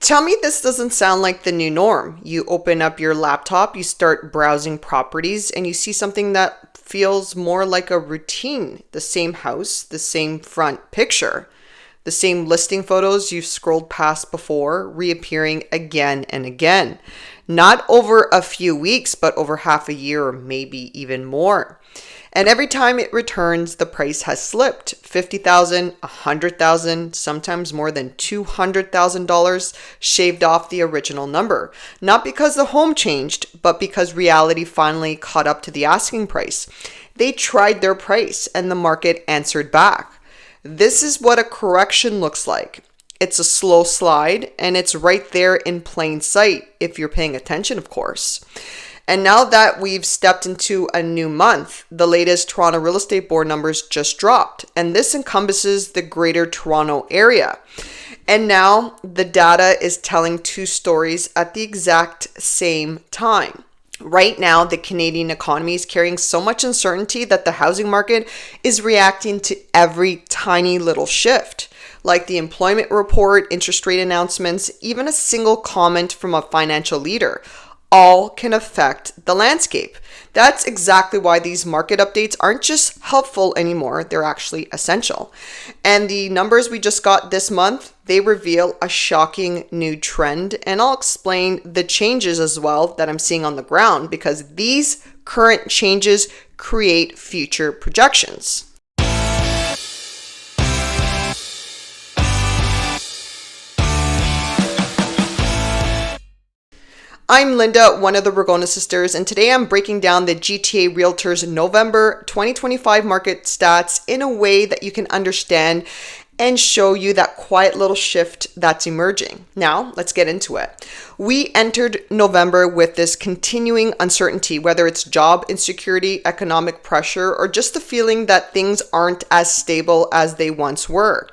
Tell me this doesn't sound like the new norm. You open up your laptop, you start browsing properties, and you see something that feels more like a routine. The same house, the same front picture, the same listing photos you've scrolled past before, reappearing again and again. Not over a few weeks, but over half a year or maybe even more. And every time it returns, the price has slipped. $50,000, $100,000, sometimes more than $200,000 shaved off the original number. Not because the home changed, but because reality finally caught up to the asking price. They tried their price and the market answered back. This is what a correction looks like. It's a slow slide and it's right there in plain sight, if you're paying attention, of course. And now that we've stepped into a new month, the latest Toronto Real Estate Board numbers just dropped, and this encompasses the Greater Toronto Area. And now the data is telling two stories at the exact same time. Right now, the Canadian economy is carrying so much uncertainty that the housing market is reacting to every tiny little shift, like the employment report, interest rate announcements, even a single comment from a financial leader. All can affect the landscape. That's exactly why these market updates aren't just helpful anymore, they're actually essential. And the numbers we just got this month, they reveal a shocking new trend, and I'll explain the changes as well that I'm seeing on the ground, because these current changes create future projections. I'm Linda, one of the Ragona Sisters, and today I'm breaking down the GTA Realtors November 2025 market stats in a way that you can understand and show you that quiet little shift that's emerging. Now, let's get into it. We entered November with this continuing uncertainty, whether it's job insecurity, economic pressure, or just the feeling that things aren't as stable as they once were.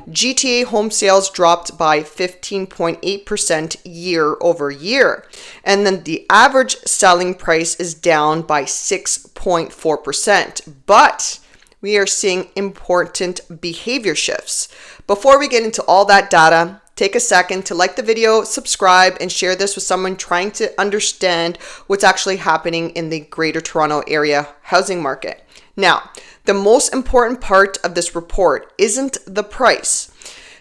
GTA home sales dropped by 15.8% year over year. And then the average selling price is down by 6.4%. But we are seeing important behavior shifts. Before we get into all that data, take a second to like the video, subscribe, and share this with someone trying to understand what's actually happening in the Greater Toronto Area housing market. Now, the most important part of this report isn't the price.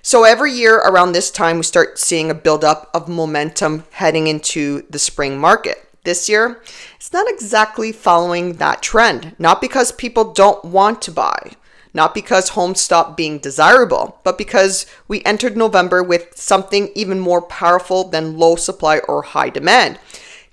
So every year around this time, we start seeing a buildup of momentum heading into the spring market. This year, it's not exactly following that trend, not because people don't want to buy, not because homes stop being desirable, but because we entered November with something even more powerful than low supply or high demand: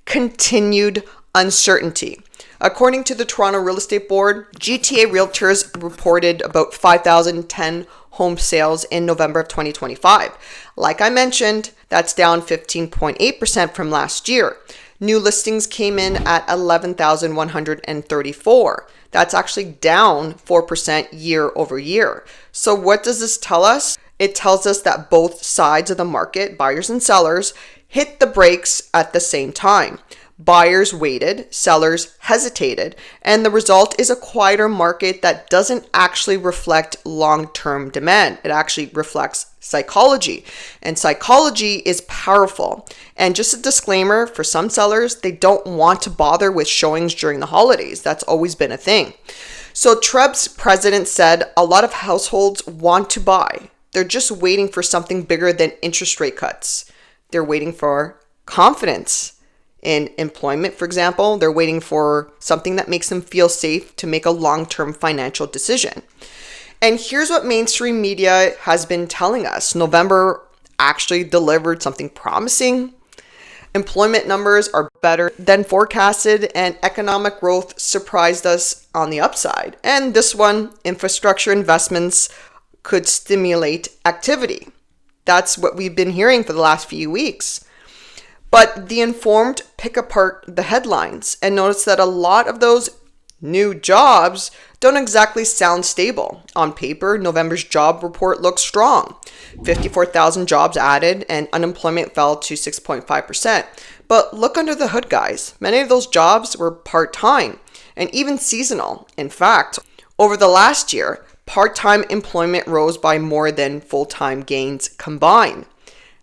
continued uncertainty. According to the Toronto Real Estate Board, GTA Realtors reported about 5,010 home sales in November of 2025. Like I mentioned, that's down 15.8% from last year. New listings came in at 11,134. That's actually down 4% year over year. So what does this tell us? It tells us that both sides of the market, buyers and sellers, hit the brakes at the same time. Buyers waited, sellers hesitated, and the result is a quieter market that doesn't actually reflect long-term demand. It actually reflects psychology, and psychology is powerful. And just a disclaimer, for some sellers, they don't want to bother with showings during the holidays. That's always been a thing. So TREB's president said a lot of households want to buy. They're just waiting for something bigger than interest rate cuts. They're waiting for confidence in employment, for example. They're waiting for something that makes them feel safe to make a long-term financial decision. And here's what mainstream media has been telling us. November actually delivered something promising. Employment numbers are better than forecasted, and economic growth surprised us on the upside. And this one, infrastructure investments could stimulate activity. That's what we've been hearing for the last few weeks. But the informed pick apart the headlines and notice that a lot of those new jobs don't exactly sound stable. On paper, November's job report looks strong. 54,000 jobs added and unemployment fell to 6.5%. But look under the hood, guys. Many of those jobs were part-time and even seasonal. In fact, over the last year, part-time employment rose by more than full-time gains combined.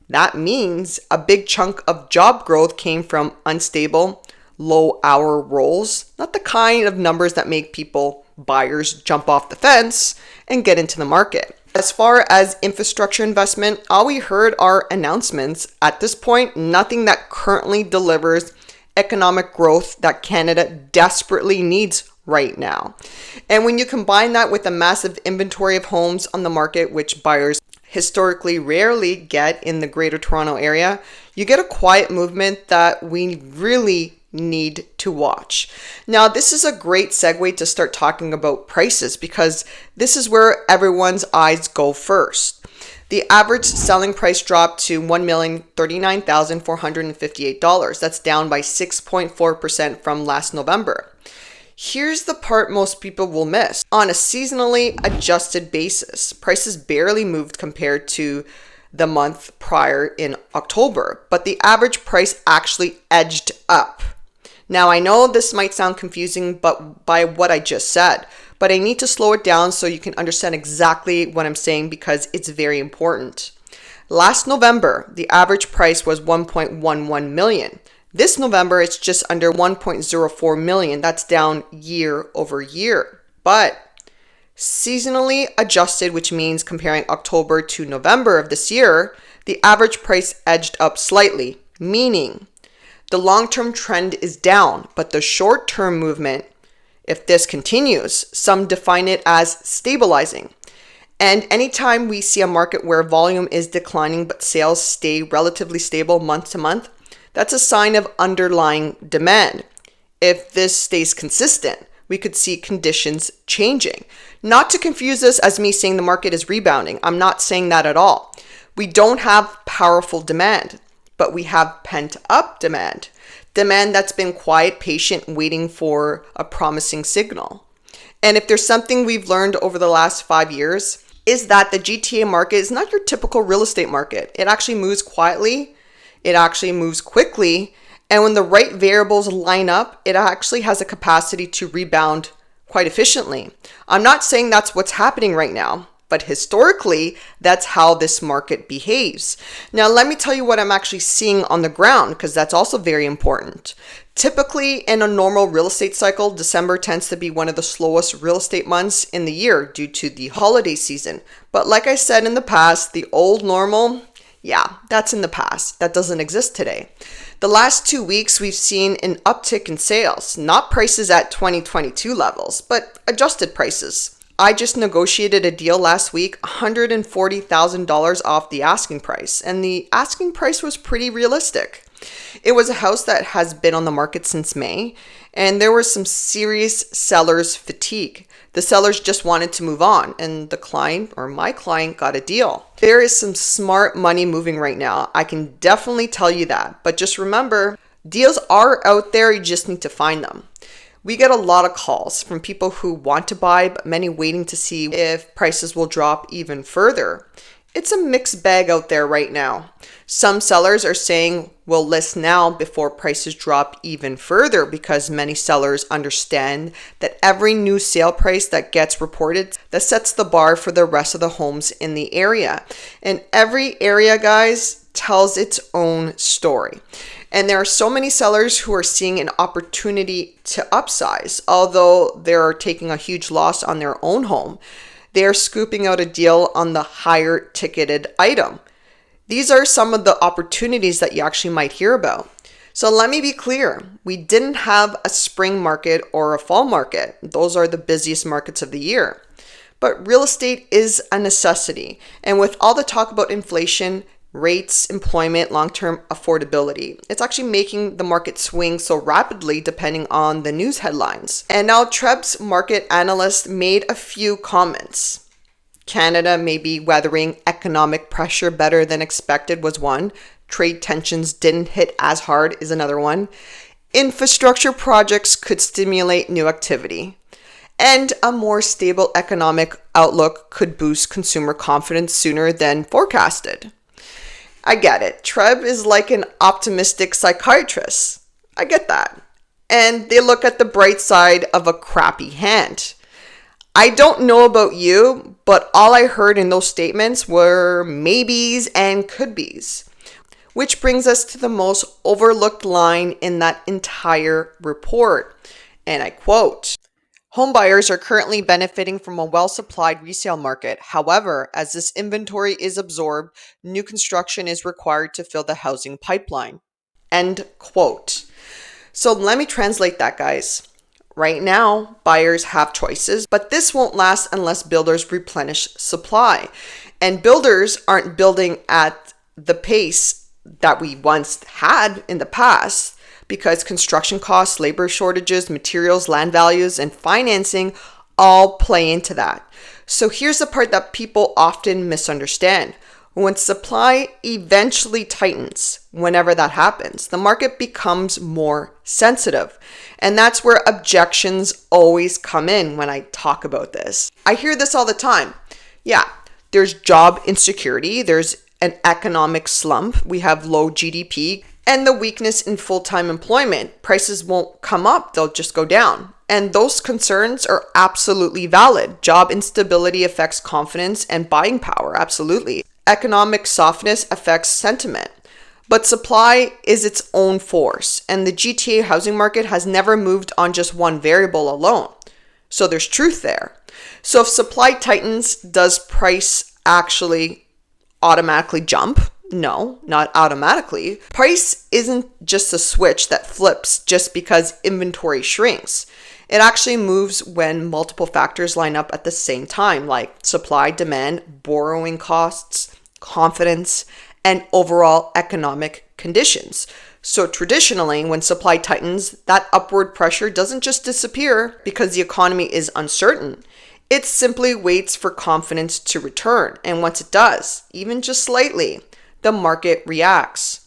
That means a big chunk of job growth came from unstable, low-hour roles, not the kind of numbers that make buyers jump off the fence and get into the market. As far as infrastructure investment, all we heard are announcements. At this point, nothing that currently delivers economic growth that Canada desperately needs right now. And when you combine that with a massive inventory of homes on the market, which buyers historically rarely get in the Greater Toronto area, you get a quiet movement that we really need to watch. Now, this is a great segue to start talking about prices because this is where everyone's eyes go first. The average selling price dropped to $1,039,458. That's down by 6.4% from last November. Here's the part most people will miss. On a seasonally adjusted basis, prices barely moved compared to the month prior in October, but the average price actually edged up. Now, I know this might sound confusing by what I just said, but I need to slow it down so you can understand exactly what I'm saying because it's very important. Last November, the average price was $1.11 million. This November, it's just under $1.04 million. That's down year over year. But seasonally adjusted, which means comparing October to November of this year, the average price edged up slightly, meaning the long-term trend is down, but the short-term movement, if this continues, some define it as stabilizing. And anytime we see a market where volume is declining but sales stay relatively stable month to month, that's a sign of underlying demand. If this stays consistent, we could see conditions changing. Not to confuse this as me saying the market is rebounding. I'm not saying that at all. We don't have powerful demand, but we have pent-up demand. Demand that's been quiet, patient, waiting for a promising signal. And if there's something we've learned over the last 5 years, is that the GTA market is not your typical real estate market. It actually moves quietly, it actually moves quickly, and when the right variables line up, it actually has a capacity to rebound quite efficiently. I'm not saying that's what's happening right now, but historically, that's how this market behaves. Now, let me tell you what I'm actually seeing on the ground, because that's also very important. Typically, in a normal real estate cycle, December tends to be one of the slowest real estate months in the year due to the holiday season. But like I said in the past, the old normal, yeah, that's in the past. That doesn't exist today. The last 2 weeks, we've seen an uptick in sales, not prices at 2022 levels, but adjusted prices. I just negotiated a deal last week, $140,000 off the asking price, and the asking price was pretty realistic. It was a house that has been on the market since May, and there was some serious seller's fatigue. The sellers just wanted to move on, and the client, or my client, got a deal. There is some smart money moving right now. I can definitely tell you that, but just remember, deals are out there, you just need to find them. We get a lot of calls from people who want to buy, but many waiting to see if prices will drop even further. It's a mixed bag out there right now. Some sellers are saying we'll list now before prices drop even further because many sellers understand that every new sale price that gets reported, that sets the bar for the rest of the homes in the area. And every area, guys, tells its own story. And there are so many sellers who are seeing an opportunity to upsize. Although they're taking a huge loss on their own home, they're scooping out a deal on the higher ticketed item. These are some of the opportunities that you actually might hear about. So let me be clear. We didn't have a spring market or a fall market. Those are the busiest markets of the year. But real estate is a necessity. And with all the talk about inflation, rates, employment, long-term affordability, it's actually making the market swing so rapidly depending on the news headlines. And now Treb's market analyst made a few comments. Canada may be weathering economic pressure better than expected was one. Trade tensions didn't hit as hard is another one. Infrastructure projects could stimulate new activity. And a more stable economic outlook could boost consumer confidence sooner than forecasted. I get it. Treb is like an optimistic psychiatrist. I get that. And they look at the bright side of a crappy hand. I don't know about you, but all I heard in those statements were maybes and could be's. Which brings us to the most overlooked line in that entire report. And I quote, "Homebuyers are currently benefiting from a well-supplied resale market. However, as this inventory is absorbed, new construction is required to fill the housing pipeline." End quote. So let me translate that, guys. Right now, buyers have choices, but this won't last unless builders replenish supply. And builders aren't building at the pace that we once had in the past because construction costs, labor shortages, materials, land values, and financing all play into that. So here's the part that people often misunderstand. When supply eventually tightens, whenever that happens, the market becomes more sensitive. And that's where objections always come in when I talk about this. I hear this all the time. Yeah, there's job insecurity, there's an economic slump, we have low GDP, and the weakness in full-time employment. Prices won't come up, they'll just go down. And those concerns are absolutely valid. Job instability affects confidence and buying power, absolutely. Economic softness affects sentiment. But supply is its own force, and the GTA housing market has never moved on just one variable alone. So there's truth there. So if supply tightens, does price actually automatically jump? No, not automatically. Price isn't just a switch that flips just because inventory shrinks. It actually moves when multiple factors line up at the same time, like supply, demand, borrowing costs, confidence, and overall economic conditions. So traditionally, when supply tightens, that upward pressure doesn't just disappear because the economy is uncertain. It simply waits for confidence to return. And once it does, even just slightly, the market reacts.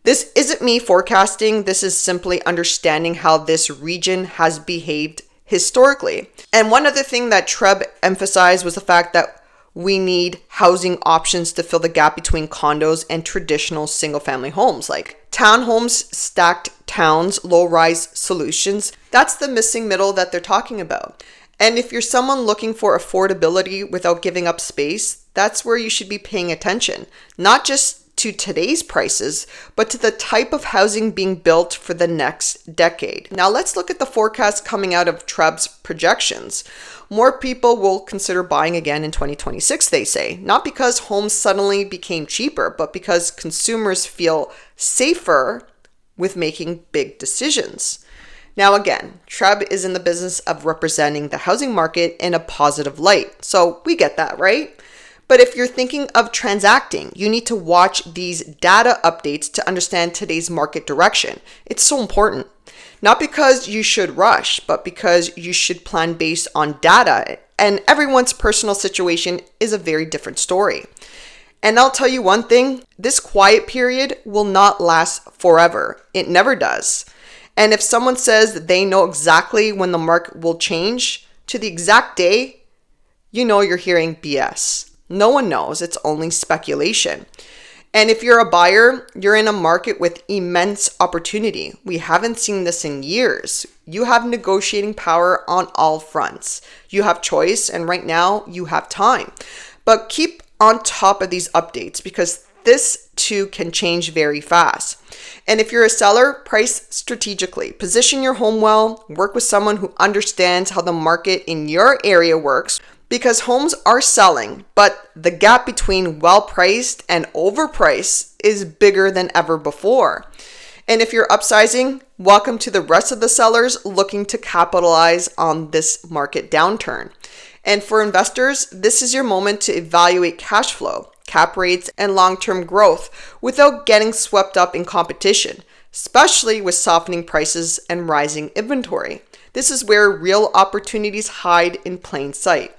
This isn't me forecasting. This is simply understanding how this region has behaved historically. And one other thing that Treb emphasized was the fact that we need housing options to fill the gap between condos and traditional single-family homes, like townhomes, stacked towns, low-rise solutions. That's the missing middle that they're talking about. And if you're someone looking for affordability without giving up space, that's where you should be paying attention, not just to today's prices, but to the type of housing being built for the next decade. Now let's look at the forecast coming out of Treb's projections. More people will consider buying again in 2026, they say, not because homes suddenly became cheaper, but because consumers feel safer with making big decisions. Now again, Treb is in the business of representing the housing market in a positive light. So we get that, right? But if you're thinking of transacting, you need to watch these data updates to understand today's market direction. It's so important. Not because you should rush, but because you should plan based on data. And everyone's personal situation is a very different story. And I'll tell you one thing, this quiet period will not last forever. It never does. And if someone says that they know exactly when the market will change to the exact day, you know you're hearing BS. No one knows. It's only speculation. And if you're a buyer, you're in a market with immense opportunity. We haven't seen this in years. You have negotiating power on all fronts. You have choice, and right now you have time. But keep on top of these updates because this too can change very fast. And if you're a seller, price strategically. Position your home well, work with someone who understands how the market in your area works, because homes are selling, but the gap between well-priced and overpriced is bigger than ever before. And if you're upsizing, welcome to the rest of the sellers looking to capitalize on this market downturn. And for investors, this is your moment to evaluate cash flow, cap rates, and long-term growth without getting swept up in competition, especially with softening prices and rising inventory. This is where real opportunities hide in plain sight.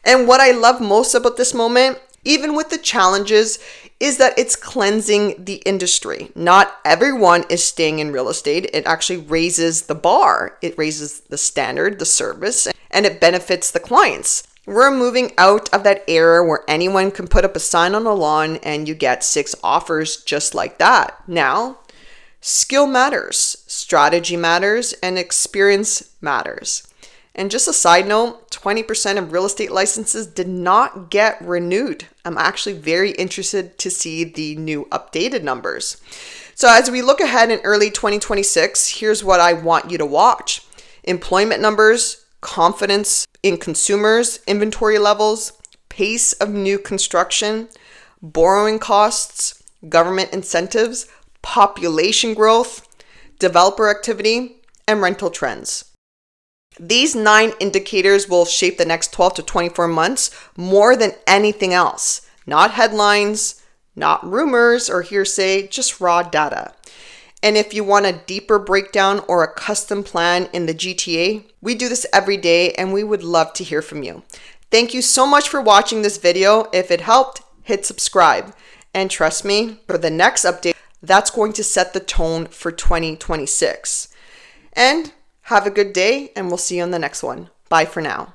And what I love most about this moment, even with the challenges, is that it's cleansing the industry. Not everyone is staying in real estate. It actually raises the bar. It raises the standard, the service, and it benefits the clients. We're moving out of that era where anyone can put up a sign on a lawn and you get 6 offers just like that. Now, skill matters, strategy matters, and experience matters. And just a side note, 20% of real estate licenses did not get renewed. I'm actually very interested to see the new updated numbers. So as we look ahead in early 2026, here's what I want you to watch. Employment numbers, confidence in consumers, inventory levels, pace of new construction, borrowing costs, government incentives, population growth, developer activity, and rental trends. These 9 indicators will shape the next 12 to 24 months more than anything else. Not headlines, not rumors or hearsay, just raw data. And if you want a deeper breakdown or a custom plan in the GTA, we do this every day and we would love to hear from you. Thank you so much for watching this video. If it helped, hit subscribe. And trust me, for the next update, that's going to set the tone for 2026. And have a good day, and we'll see you on the next one. Bye for now.